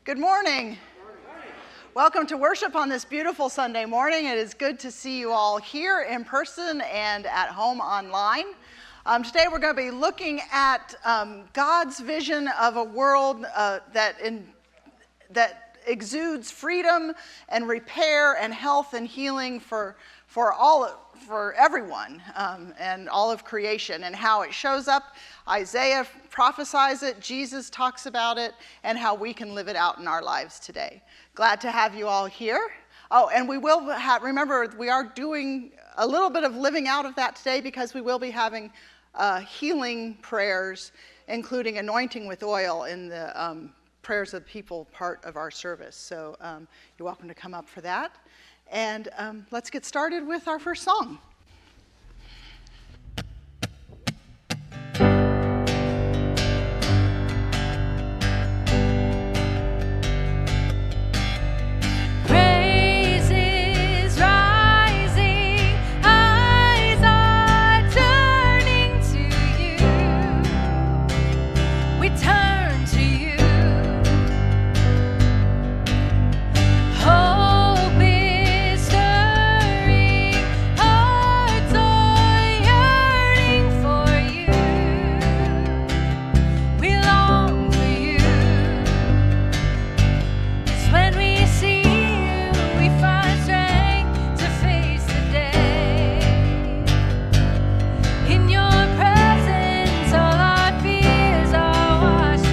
Good morning. Welcome to worship on this beautiful Sunday morning. It is good to see you all here in person and at home online. Today we're going to be looking at God's vision of a world that exudes freedom and repair and health and healing for everyone and all of creation, and how it shows up. Isaiah prophesies it, Jesus talks about it, and how we can live it out in our lives today. Glad to have you all here. Oh, and we will remember, we are doing a little bit of living out of that today, because we will be having healing prayers, including anointing with oil in the prayers of the people part of our service. So you're welcome to come up for that. And let's get started with our first song. In your presence, all our fears are washed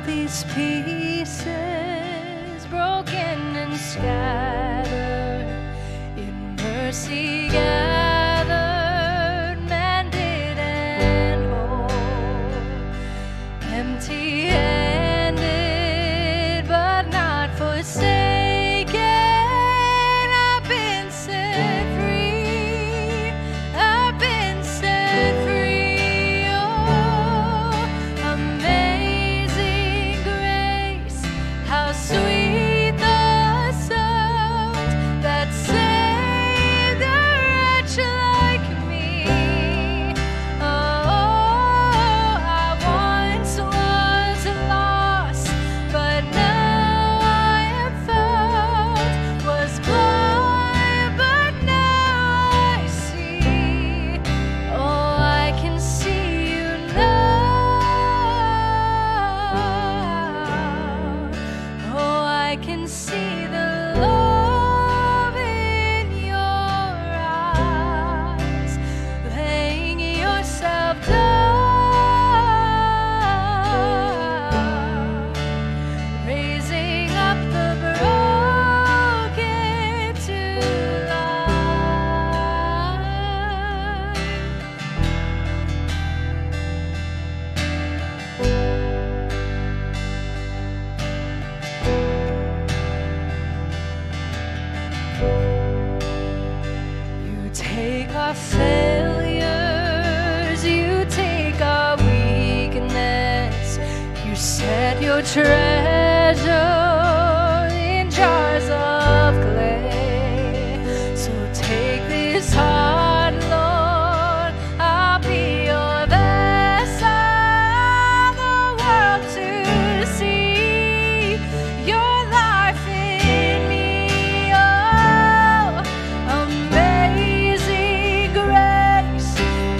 these pieces, broken and scattered, in mercy gathered, mended and whole, empty-handed but not forsaken. I've been set free. I've been set free. Oh, amazing grace, how sweet the sound that saved a wretch like me. Oh, I once was lost, but now I am found. Was blind, but now I see. Oh, I can see you now. Oh, I can see the love in your eyes, laying yourself down, raising up the broken to life. You take our failures, you take our weakness, you set your treasure in jars of clay. So take this heart, Lord, I'll be your vessel, the world to see your life in me. Oh, amazing grace,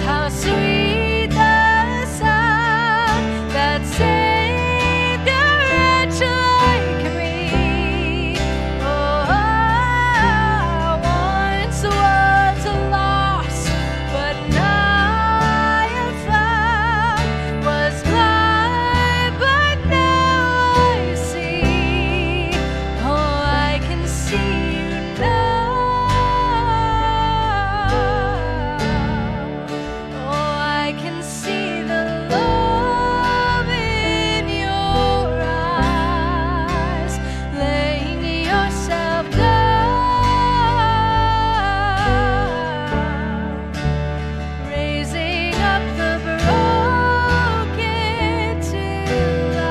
how sweet the sound that saved a wretch like me. Oh, I once was lost, but now I am found. Was blind, but now I see. Oh, I can see you now. Oh, I can see the love in your eyes, laying yourself down, raising up the broken to life.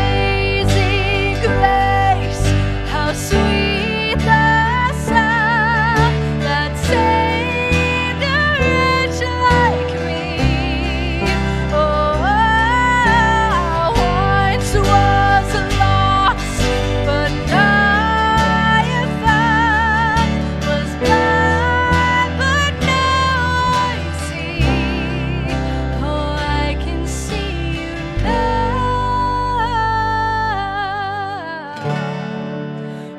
Amazing grace, how sweet the sound that saved a wretch like me. Oh, I once was lost, but now I am found. Was blind, but now I see. Oh, I can see you now.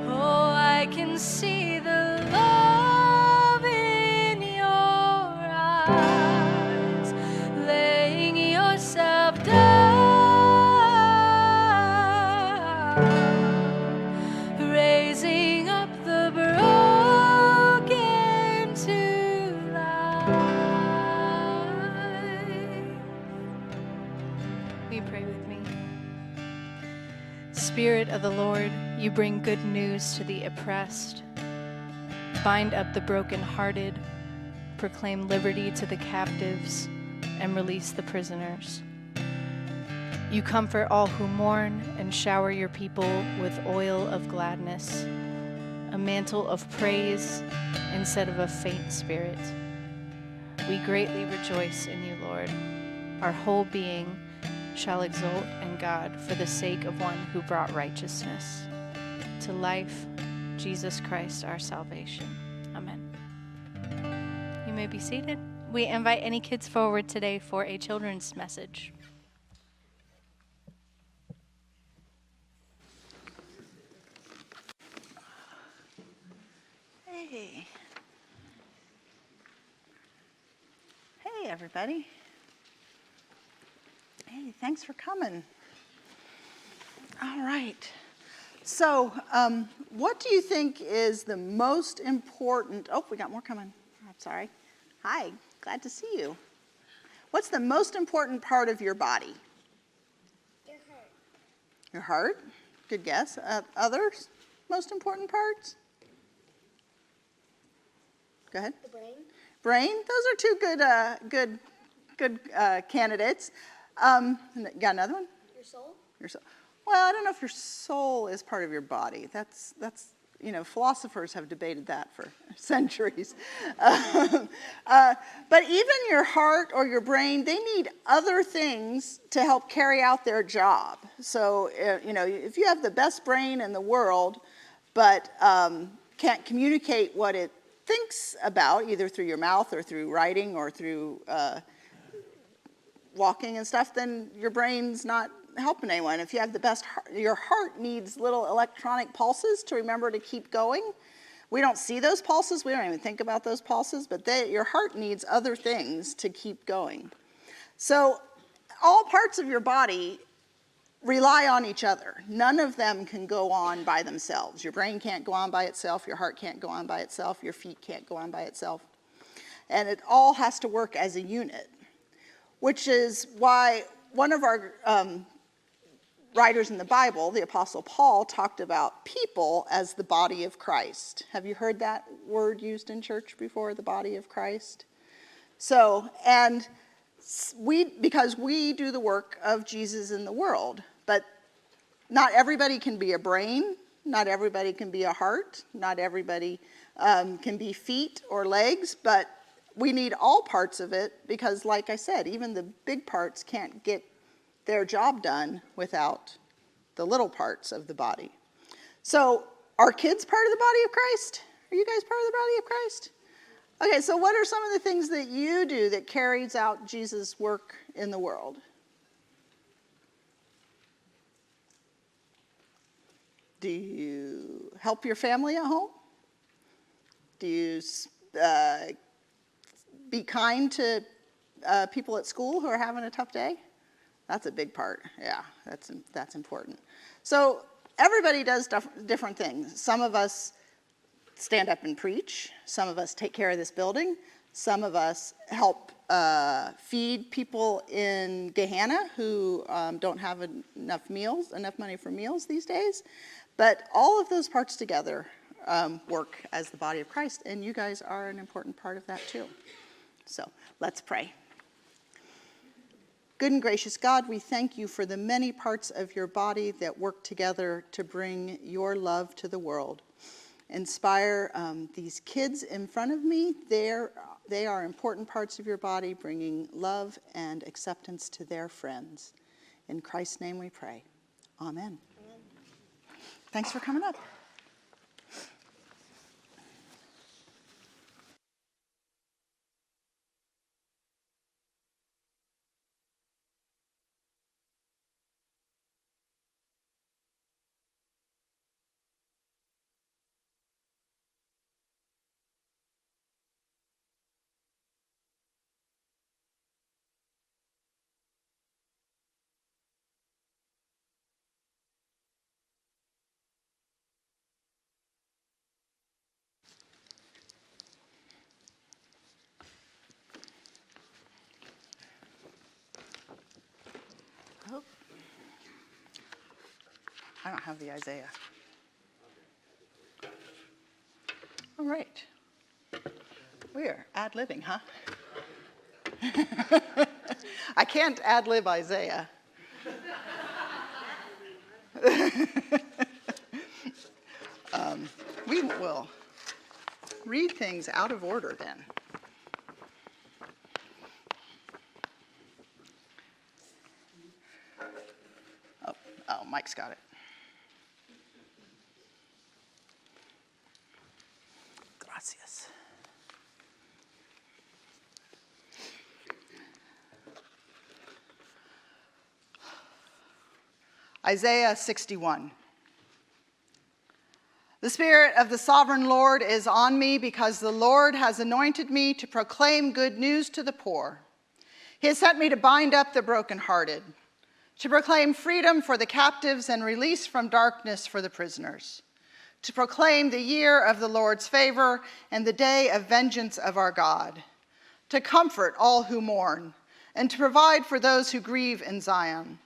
Oh, I can see the love in your eyes, laying yourself down, raising up the broken to life. Will you pray with me? Spirit of the Lord, you bring good news to the oppressed. Bind up the brokenhearted, proclaim liberty to the captives, and release the prisoners. You comfort all who mourn and shower your people with oil of gladness, a mantle of praise instead of a faint spirit. We greatly rejoice in you, Lord. Our whole being shall exult in God for the sake of one who brought righteousness to life, Jesus Christ, our salvation. Amen. You may be seated. We invite any kids forward today for a children's message. Hey. Hey, everybody. Hey, thanks for coming. All right. So, what do you think is the most important? Oh, we got more coming. I'm sorry. Hi, glad to see you. What's the most important part of your body? Your heart. Your heart? Good guess. Others? Most important parts? Go ahead. The brain. Brain. Those are two good candidates. Got another one? Your soul. Your soul. Well, I don't know if your soul is part of your body. That's philosophers have debated that for centuries. But even your heart or your brain, they need other things to help carry out their job. So, if you have the best brain in the world, but can't communicate what it thinks about, either through your mouth or through writing or through walking and stuff, then your brain's not helping anyone. If you have the best heart, your heart needs little electronic pulses to remember to keep going. We don't see those pulses. We don't even think about those pulses, but your heart needs other things to keep going. So all parts of your body rely on each other. None of them can go on by themselves. Your brain can't go on by itself. Your heart can't go on by itself. Your feet can't go on by itself. And it all has to work as a unit, which is why one of our writers in the Bible, the Apostle Paul, talked about people as the body of Christ. Have you heard that word used in church before, the body of Christ? So, and because we do the work of Jesus in the world, but not everybody can be a brain, not everybody can be a heart, not everybody can be feet or legs, but we need all parts of it because, like I said, even the big parts can't get their job done without the little parts of the body. So are kids part of the body of Christ? Are you guys part of the body of Christ? Okay, so what are some of the things that you do that carries out Jesus' work in the world? Do you help your family at home? Do you be kind to people at school who are having a tough day? That's a big part. Yeah, that's important. So everybody does different things. Some of us stand up and preach. Some of us take care of this building. Some of us help feed people in Gehenna who don't have enough money for meals these days. But all of those parts together work as the body of Christ, and you guys are an important part of that too. So let's pray. Good and gracious God, we thank you for the many parts of your body that work together to bring your love to the world. Inspire these kids in front of me. They are important parts of your body, bringing love and acceptance to their friends. In Christ's name we pray. Amen. Amen. Thanks for coming up. Oh. I don't have the Isaiah. All right. We're ad-libbing, huh? I can't ad-lib Isaiah. We will read things out of order then. Oh, Mike's got it. Gracias. Isaiah 61. The Spirit of the Sovereign Lord is on me because the Lord has anointed me to proclaim good news to the poor. He has sent me to bind up the brokenhearted, to proclaim freedom for the captives and release from darkness for the prisoners, to proclaim the year of the Lord's favor and the day of vengeance of our God, to comfort all who mourn, and to provide for those who grieve in Zion,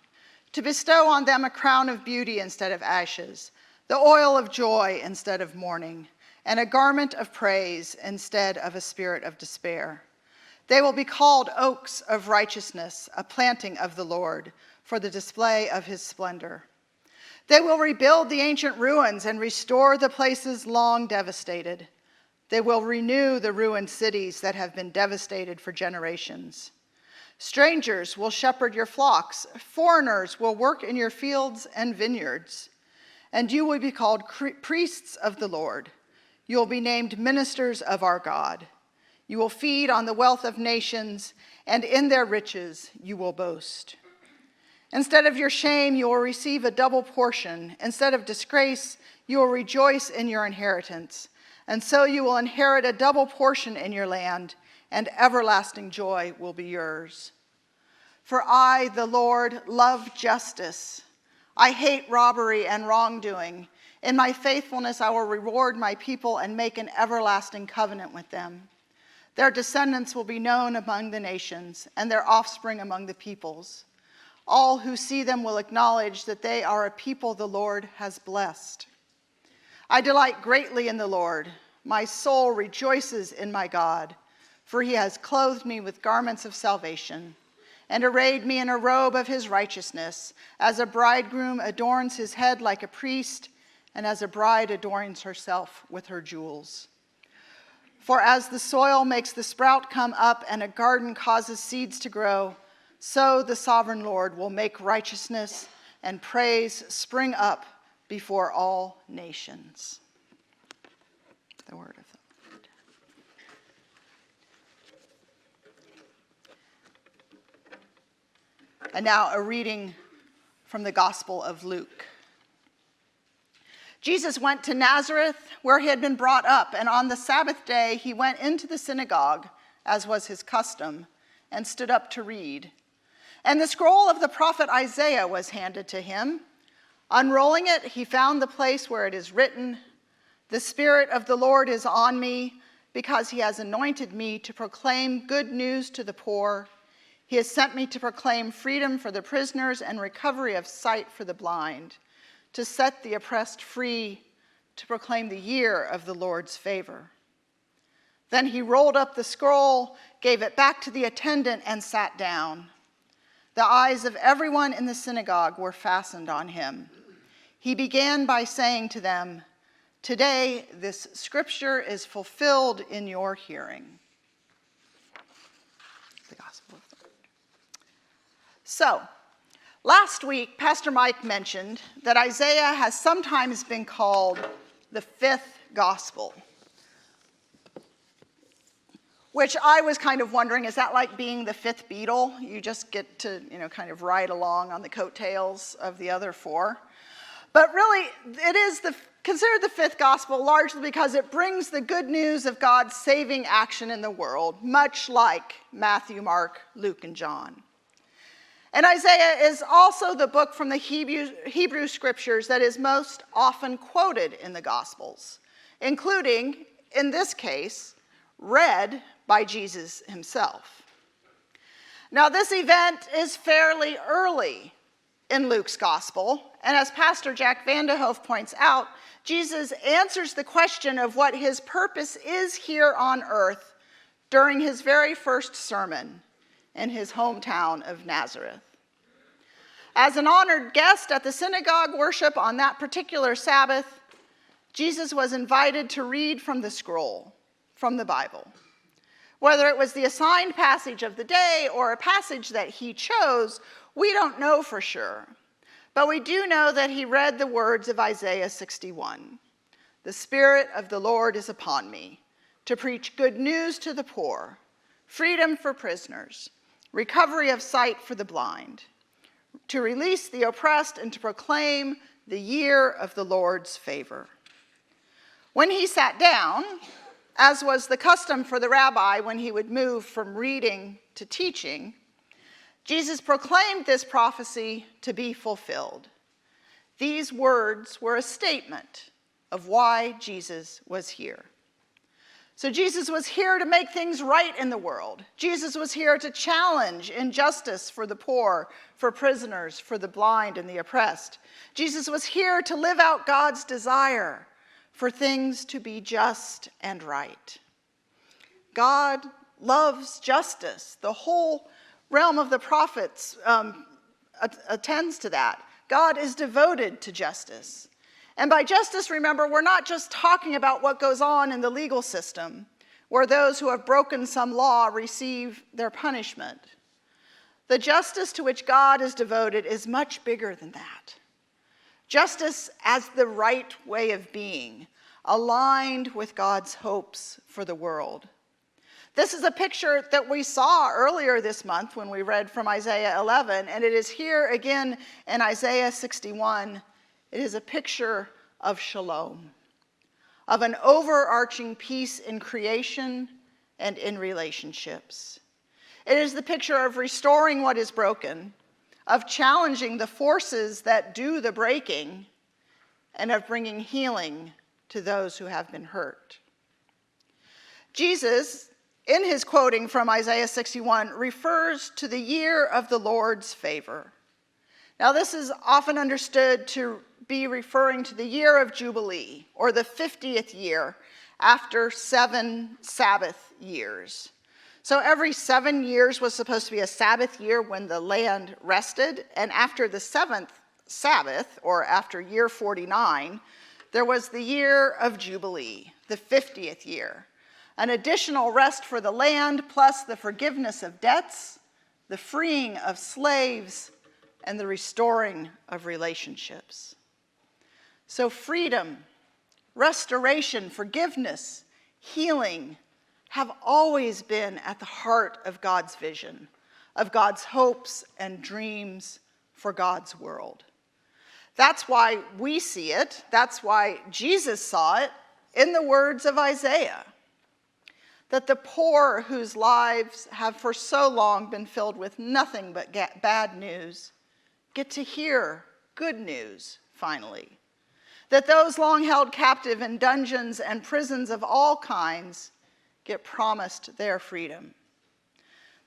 to bestow on them a crown of beauty instead of ashes, the oil of joy instead of mourning, and a garment of praise instead of a spirit of despair. They will be called oaks of righteousness, a planting of the Lord, for the display of his splendor. They will rebuild the ancient ruins and restore the places long devastated. They will renew the ruined cities that have been devastated for generations. Strangers will shepherd your flocks. Foreigners will work in your fields and vineyards. And you will be called priests of the Lord. You will be named ministers of our God. You will feed on the wealth of nations, and in their riches you will boast. Instead of your shame, you will receive a double portion. Instead of disgrace, you will rejoice in your inheritance. And so you will inherit a double portion in your land, and everlasting joy will be yours. For I, the Lord, love justice. I hate robbery and wrongdoing. In my faithfulness, I will reward my people and make an everlasting covenant with them. Their descendants will be known among the nations, and their offspring among the peoples. All who see them will acknowledge that they are a people the Lord has blessed. I delight greatly in the Lord. My soul rejoices in my God, for he has clothed me with garments of salvation and arrayed me in a robe of his righteousness, as a bridegroom adorns his head like a priest, and as a bride adorns herself with her jewels. For as the soil makes the sprout come up and a garden causes seeds to grow, so the sovereign Lord will make righteousness and praise spring up before all nations. The word of the Lord. And now a reading from the Gospel of Luke. Jesus went to Nazareth, where he had been brought up, and on the Sabbath day he went into the synagogue, as was his custom, and stood up to read. And the scroll of the prophet Isaiah was handed to him. Unrolling it, he found the place where it is written, "The Spirit of the Lord is on me, because he has anointed me to proclaim good news to the poor. He has sent me to proclaim freedom for the prisoners and recovery of sight for the blind, to set the oppressed free, to proclaim the year of the Lord's favor." Then he rolled up the scroll, gave it back to the attendant, and sat down. The eyes of everyone in the synagogue were fastened on him. He began by saying to them, "Today this scripture is fulfilled in your hearing." The Gospel of the Lord. So, last week, Pastor Mike mentioned that Isaiah has sometimes been called the fifth gospel, which I was kind of wondering, is that like being the fifth Beatle? You just get to, kind of ride along on the coattails of the other four. But really, it is considered the fifth gospel largely because it brings the good news of God's saving action in the world, much like Matthew, Mark, Luke, and John. And Isaiah is also the book from the Hebrew scriptures that is most often quoted in the Gospels, including, in this case, read by Jesus himself. Now, this event is fairly early in Luke's Gospel, and as Pastor Jack Vanderhoof points out, Jesus answers the question of what his purpose is here on earth during his very first sermon in his hometown of Nazareth. As an honored guest at the synagogue worship on that particular Sabbath, Jesus was invited to read from the scroll, from the Bible. Whether it was the assigned passage of the day or a passage that he chose, we don't know for sure. But we do know that he read the words of Isaiah 61. "The Spirit of the Lord is upon me, to preach good news to the poor, freedom for prisoners, recovery of sight for the blind, to release the oppressed and to proclaim the year of the Lord's favor." When he sat down, as was the custom for the rabbi when he would move from reading to teaching, Jesus proclaimed this prophecy to be fulfilled. These words were a statement of why Jesus was here. So Jesus was here to make things right in the world. Jesus was here to challenge injustice for the poor, for prisoners, for the blind and the oppressed. Jesus was here to live out God's desire for things to be just and right. God loves justice. The whole realm of the prophets attends to that. God is devoted to justice. And by justice, remember, we're not just talking about what goes on in the legal system, where those who have broken some law receive their punishment. The justice to which God is devoted is much bigger than that. Justice as the right way of being, aligned with God's hopes for the world. This is a picture that we saw earlier this month when we read from Isaiah 11, and it is here again in Isaiah 61. It is a picture of shalom, of an overarching peace in creation and in relationships. It is the picture of restoring what is broken, of challenging the forces that do the breaking, and of bringing healing to those who have been hurt. Jesus, in his quoting from Isaiah 61, refers to the year of the Lord's favor. Now, this is often understood to be referring to the year of Jubilee, or the 50th year after 7 Sabbath years. So every 7 years was supposed to be a Sabbath year when the land rested, and after the 7th Sabbath, or after year 49, there was the year of Jubilee, the 50th year. An additional rest for the land, plus the forgiveness of debts, the freeing of slaves, and the restoring of relationships. So freedom, restoration, forgiveness, healing have always been at the heart of God's vision, of God's hopes and dreams for God's world. That's why we see it. That's why Jesus saw it in the words of Isaiah, that the poor whose lives have for so long been filled with nothing but bad news get to hear good news finally. That those long held captive in dungeons and prisons of all kinds get promised their freedom.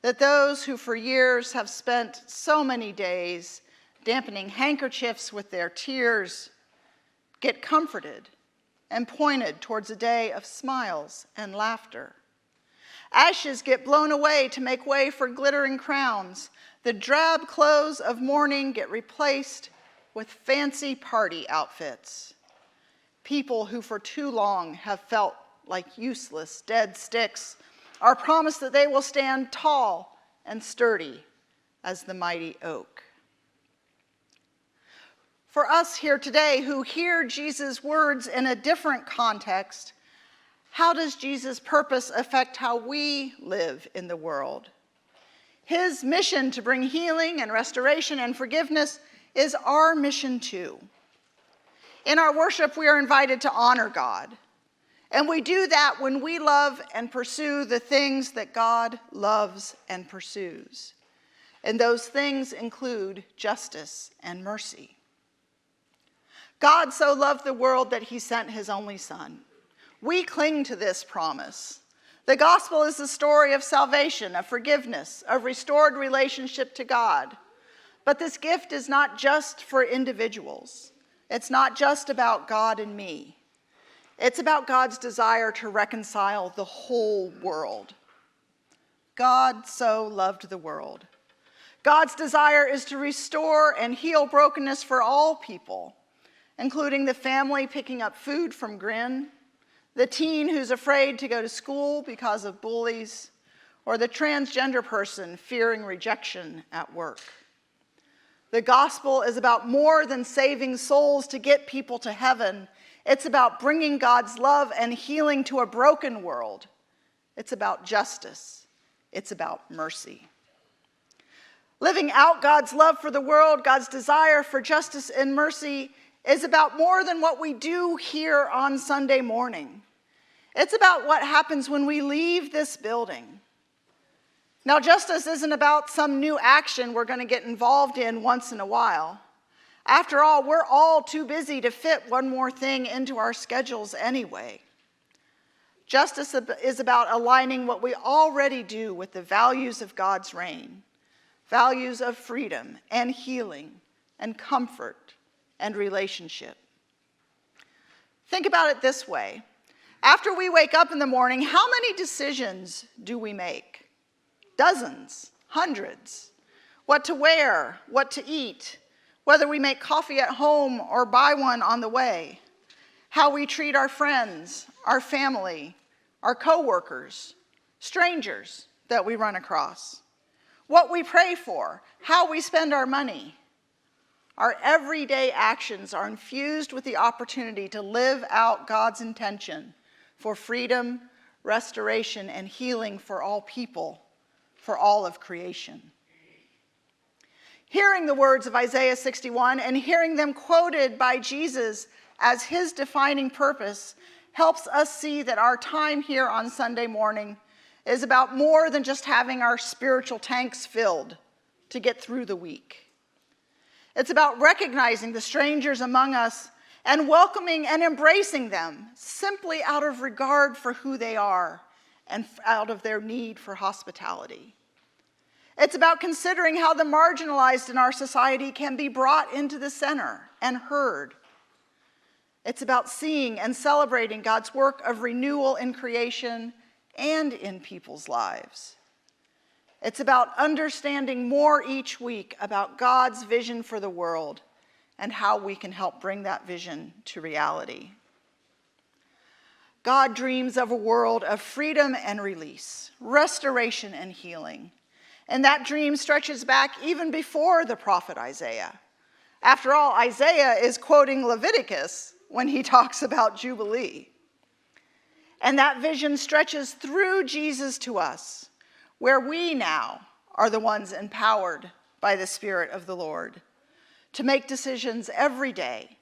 That those who for years have spent so many days dampening handkerchiefs with their tears get comforted and pointed towards a day of smiles and laughter. Ashes get blown away to make way for glittering crowns. The drab clothes of mourning get replaced with fancy party outfits. People who for too long have felt like useless dead sticks are promised that they will stand tall and sturdy as the mighty oak. For us here today who hear Jesus' words in a different context, how does Jesus' purpose affect how we live in the world? His mission to bring healing and restoration and forgiveness is our mission too. In our worship, we are invited to honor God. And we do that when we love and pursue the things that God loves and pursues. And those things include justice and mercy. God so loved the world that he sent his only Son. We cling to this promise. The gospel is the story of salvation, of forgiveness, of restored relationship to God. But this gift is not just for individuals. It's not just about God and me. It's about God's desire to reconcile the whole world. God so loved the world. God's desire is to restore and heal brokenness for all people, including the family picking up food from Grin, the teen who's afraid to go to school because of bullies, or the transgender person fearing rejection at work. The gospel is about more than saving souls to get people to heaven. It's about bringing God's love and healing to a broken world. It's about justice. It's about mercy. Living out God's love for the world, God's desire for justice and mercy, is about more than what we do here on Sunday morning. It's about what happens when we leave this building. Now, justice isn't about some new action we're going to get involved in once in a while. After all, we're all too busy to fit one more thing into our schedules anyway. Justice is about aligning what we already do with the values of God's reign, values of freedom and healing and comfort and relationship. Think about it this way. After we wake up in the morning, how many decisions do we make? Dozens, hundreds. What to wear, what to eat, whether we make coffee at home or buy one on the way, how we treat our friends, our family, our coworkers, strangers that we run across, what we pray for, how we spend our money. Our everyday actions are infused with the opportunity to live out God's intention for freedom, restoration, and healing for all people, for all of creation. Hearing the words of Isaiah 61 and hearing them quoted by Jesus as his defining purpose helps us see that our time here on Sunday morning is about more than just having our spiritual tanks filled to get through the week. It's about recognizing the strangers among us and welcoming and embracing them simply out of regard for who they are and out of their need for hospitality. It's about considering how the marginalized in our society can be brought into the center and heard. It's about seeing and celebrating God's work of renewal in creation and in people's lives. It's about understanding more each week about God's vision for the world and how we can help bring that vision to reality. God dreams of a world of freedom and release, restoration and healing. And that dream stretches back even before the prophet Isaiah. After all, Isaiah is quoting Leviticus when he talks about Jubilee. And that vision stretches through Jesus to us, where we now are the ones empowered by the Spirit of the Lord to make decisions every day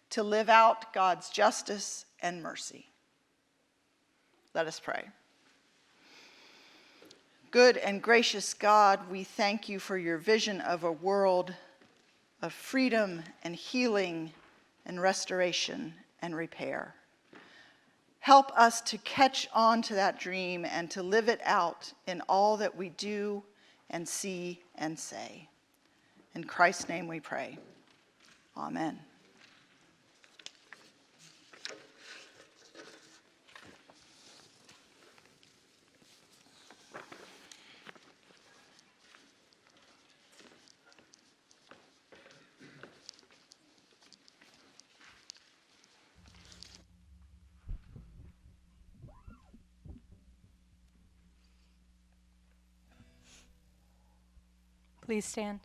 to live out God's justice and mercy. Let us pray. Good and gracious God, we thank you for your vision of a world of freedom and healing and restoration and repair. Help us to catch on to that dream and to live it out in all that we do and see and say. In Christ's name we pray. Amen. Please stand.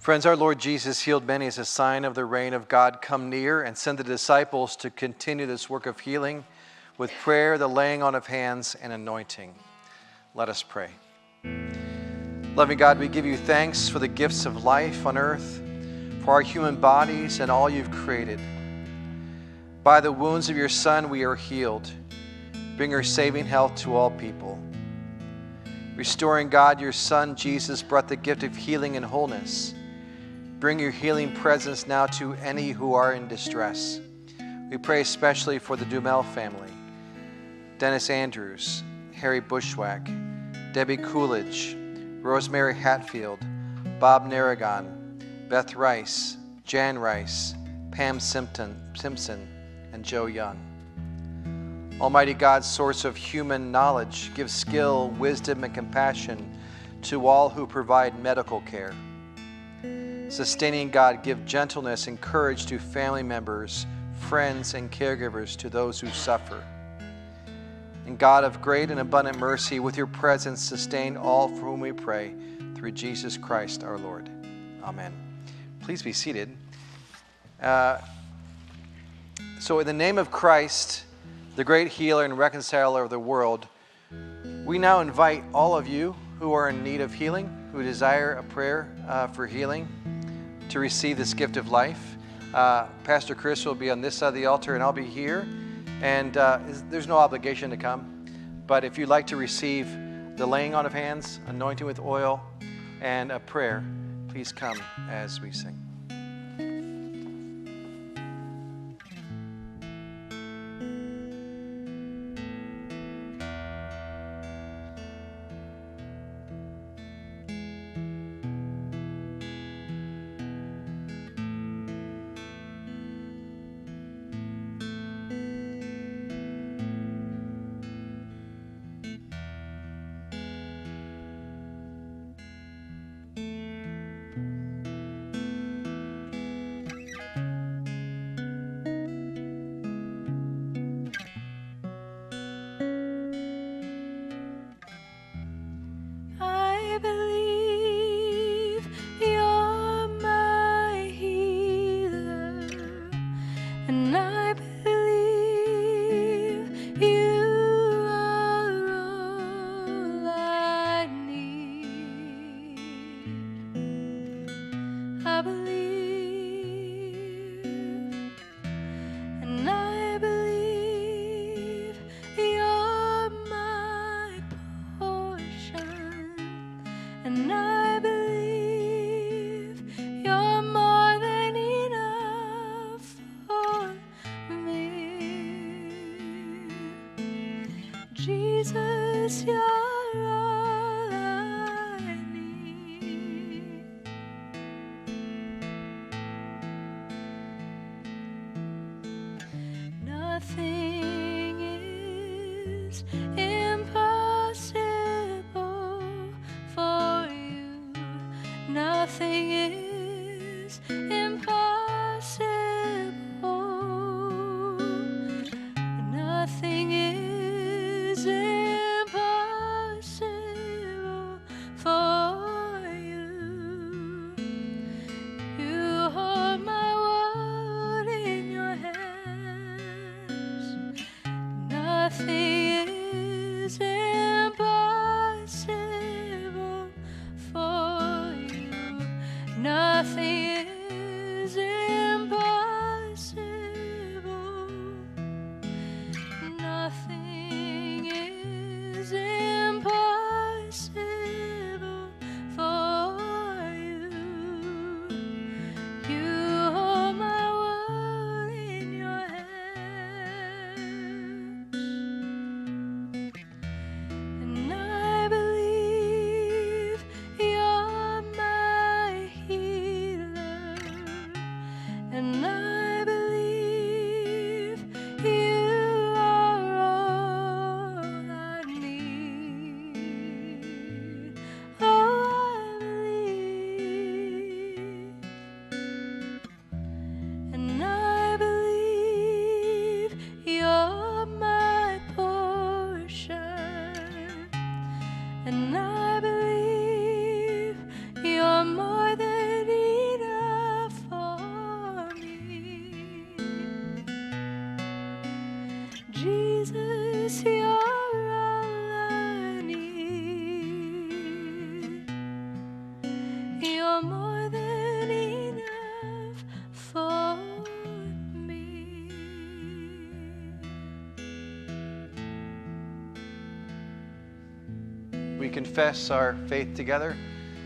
Friends, our Lord Jesus healed many as a sign of the reign of God come near, and sent the disciples to continue this work of healing with prayer, the laying on of hands, and anointing. Let us pray. Loving God, we give you thanks for the gifts of life on earth, for our human bodies and all you've created. By the wounds of your Son, we are healed. Bring your saving health to all people. Restoring God, your Son, Jesus, brought the gift of healing and wholeness. Bring your healing presence now to any who are in distress. We pray especially for the Dumel family, Dennis Andrews, Harry Bushwack, Debbie Coolidge, Rosemary Hatfield, Bob Narragon, Beth Rice, Jan Rice, Pam Simpson, and Joe Young. Almighty God, source of human knowledge, give skill, wisdom, and compassion to all who provide medical care. Sustaining God, give gentleness and courage to family members, friends, and caregivers to those who suffer. And God of great and abundant mercy, with your presence, sustain all for whom we pray, through Jesus Christ our Lord. Amen. Please be seated. So in the name of Christ, the great healer and reconciler of the world, we now invite all of you who are in need of healing, who desire a prayer for healing, to receive this gift of life. Pastor Chris will be on this side of the altar, and I'll be here. And there's no obligation to come. But if you'd like to receive the laying on of hands, anointing with oil, and a prayer, please come as we sing. I believe you're my healer, and I believe you are all I need. I believe, and I believe you're my portion. And I believe you're more than enough for me. Jesus, you're all I need. Nothing is impossible for you. Nothing is impossible. Nothing is impossible for you. You hold my world in your hands. Nothing is impossible for you. Nothing is impossible. Nothing is impossible for you. You hold my world in your hands. we confess our faith together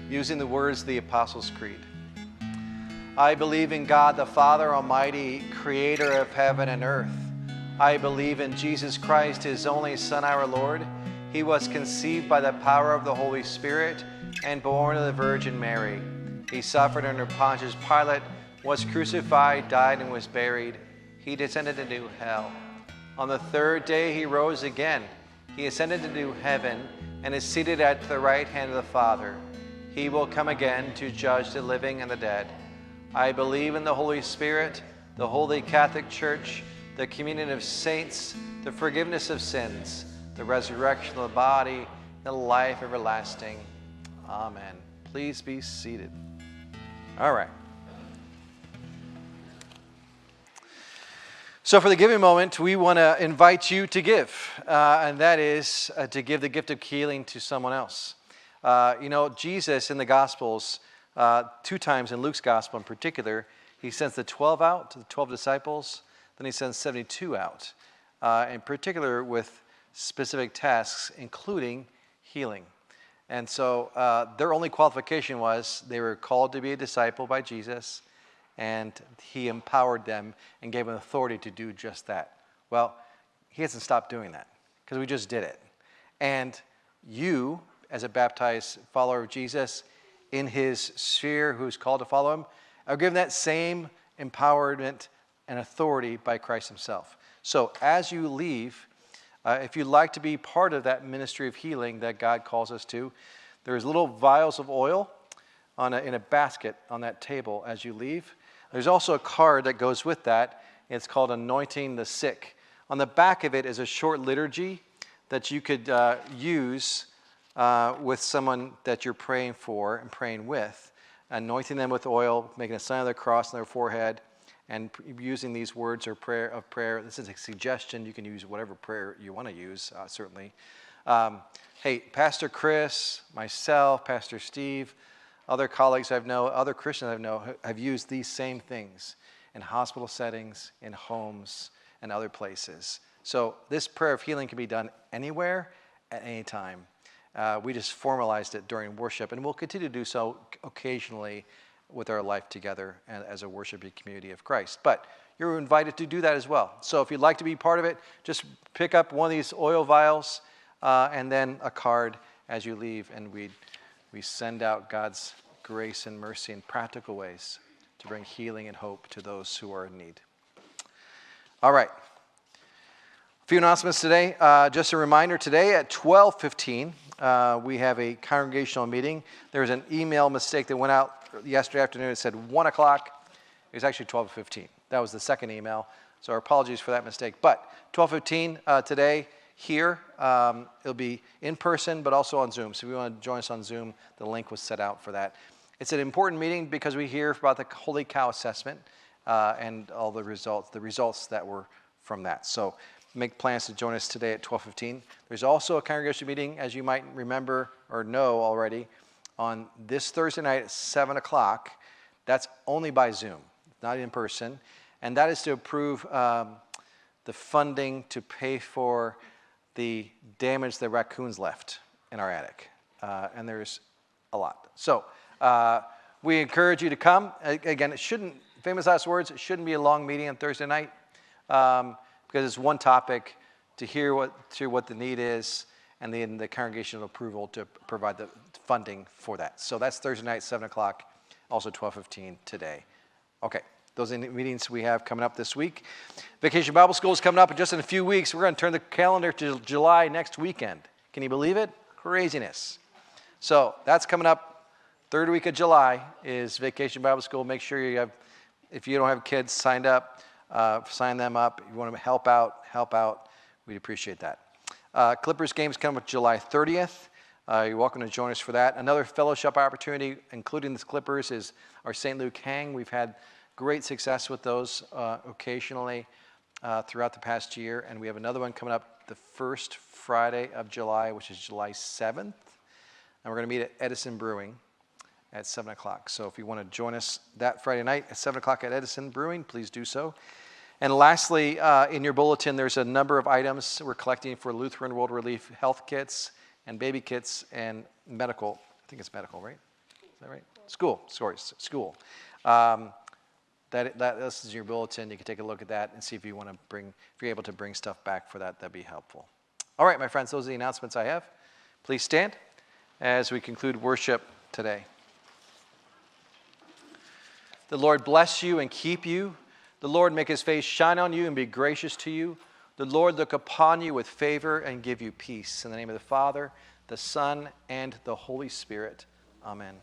using the words of the Apostles' Creed. I believe in God the Father Almighty, creator of heaven and earth. I believe in Jesus Christ, his only Son, our Lord. He was conceived by the power of the Holy Spirit and born of the Virgin Mary. He suffered under Pontius Pilate, was crucified, died, and was buried. He descended into hell. On the third day he rose again. He ascended into heaven and is seated at the right hand of the Father. He will come again to judge the living and the dead. I believe in the Holy Spirit, the Holy Catholic Church, the communion of saints, the forgiveness of sins, the resurrection of the body, and the life everlasting. Amen. Please be seated. All right. So for the giving moment, we want to invite you to give, and that is to give the gift of healing to someone else. Jesus in the Gospels, 2 times in Luke's Gospel in particular, he sends the 12 out to the 12 disciples, then he sends 72 out, in particular with specific tasks, including healing. And so their only qualification was they were called to be a disciple by Jesus, and he empowered them and gave them authority to do just that. Well, he hasn't stopped doing that because we just did it. And you, as a baptized follower of Jesus, in his sphere who's called to follow him, are given that same empowerment and authority by Christ himself. So as you leave, if you'd like to be part of that ministry of healing that God calls us to, there's little vials of oil in a basket on that table as you leave. There's also a card that goes with that. It's called Anointing the Sick. On the back of it is a short liturgy that you could use with someone that you're praying for and praying with, anointing them with oil, making a sign of the cross on their forehead, and using these words of prayer. This is a suggestion. You can use whatever prayer you want to use, certainly. Hey, Pastor Chris, myself, Pastor Steve, other colleagues other Christians I know have used these same things in hospital settings, in homes, and other places. So this prayer of healing can be done anywhere, at any time. We just formalized it during worship, and we'll continue to do so occasionally with our life together and as a worshiping community of Christ. But you're invited to do that as well. So if you'd like to be part of it, just pick up one of these oil vials and then a card as you leave, and we send out God's grace and mercy in practical ways to bring healing and hope to those who are in need. All right. A few announcements today. Just a reminder, today at 12:15, we have a congregational meeting. There was an email mistake that went out yesterday afternoon. It said 1 o'clock. It was actually 12:15. That was the second email. So our apologies for that mistake. But 12:15 today here. It'll be in person, but also on Zoom. So if you want to join us on Zoom, the link was set out for that. It's an important meeting because we hear about the Holy Cow assessment and all the results that were from that. So make plans to join us today at 12:15. There's also a congregation meeting, as you might remember or know already, on this Thursday night at 7 o'clock. That's only by Zoom, not in person. And that is to approve the funding to pay for the damage the raccoons left in our attic. And there's a lot. So we encourage you to come. Again, famous last words, it shouldn't be a long meeting on Thursday night because it's one topic to hear what the need is and then the congregational approval to provide the funding for that. So that's Thursday night, 7 o'clock, also 12:15 today. Okay. Those are the meetings we have coming up this week. Vacation Bible School is coming up in just in a few weeks. We're going to turn the calendar to July next weekend. Can you believe it? Craziness. So that's coming up. Third week of July is Vacation Bible School. Make sure if you don't have kids signed up, sign them up. If you want to help out. We'd appreciate that. Clippers games come up July 30th. You're welcome to join us for that. Another fellowship opportunity, including the Clippers, is our St. Luke Hang. We've had great success with those occasionally throughout the past year. And we have another one coming up the first Friday of July, which is July 7th. And we're going to meet at Edison Brewing at 7 o'clock. So if you want to join us that Friday night at 7 o'clock at Edison Brewing, please do so. And lastly, in your bulletin, there's a number of items we're collecting for Lutheran World Relief Health Kits and baby kits and medical. I think it's medical, right? Is that right? School. This is your bulletin. You can take a look at that and see if you're able to bring stuff back for that. That'd be helpful. All right, my friends, those are the announcements I have. Please stand as we conclude worship today. The Lord bless you and keep you. The Lord make his face shine on you and be gracious to you. The Lord look upon you with favor and give you peace. In the name of the Father, the Son, and the Holy Spirit. Amen.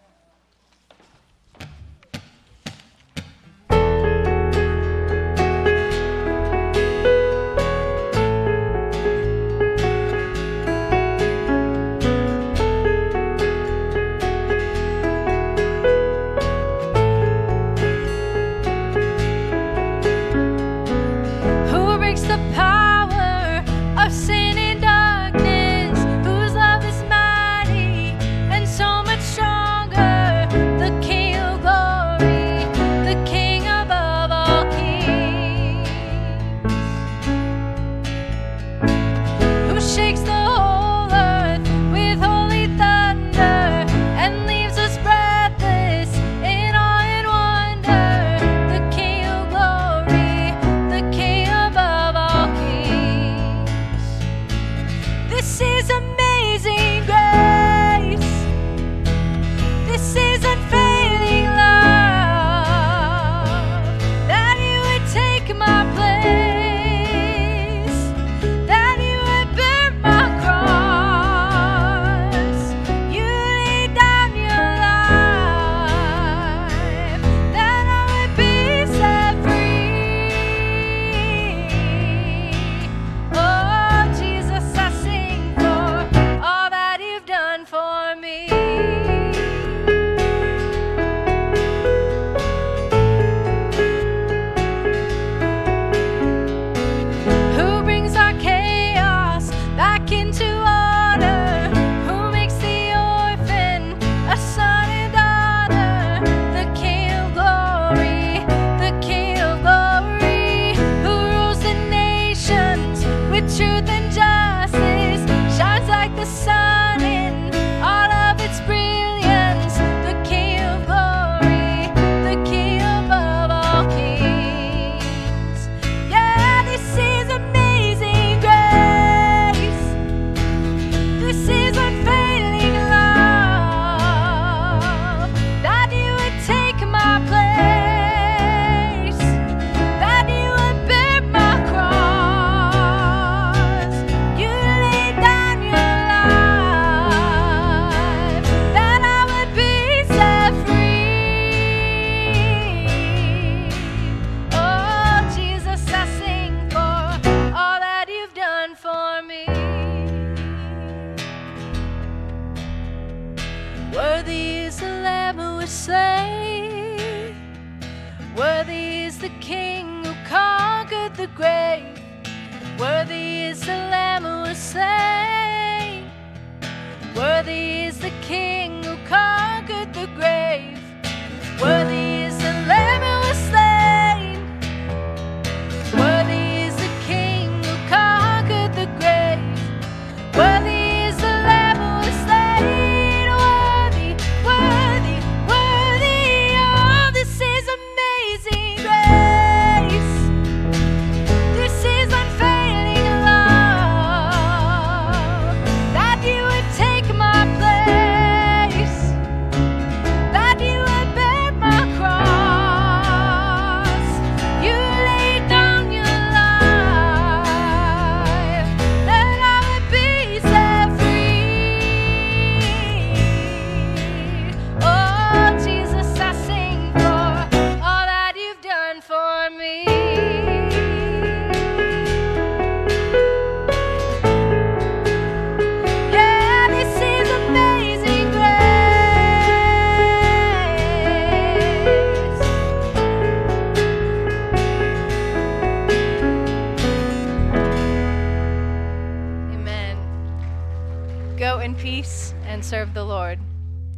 Serve the Lord.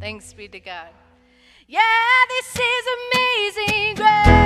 Thanks be to God. Yeah, this is amazing grace.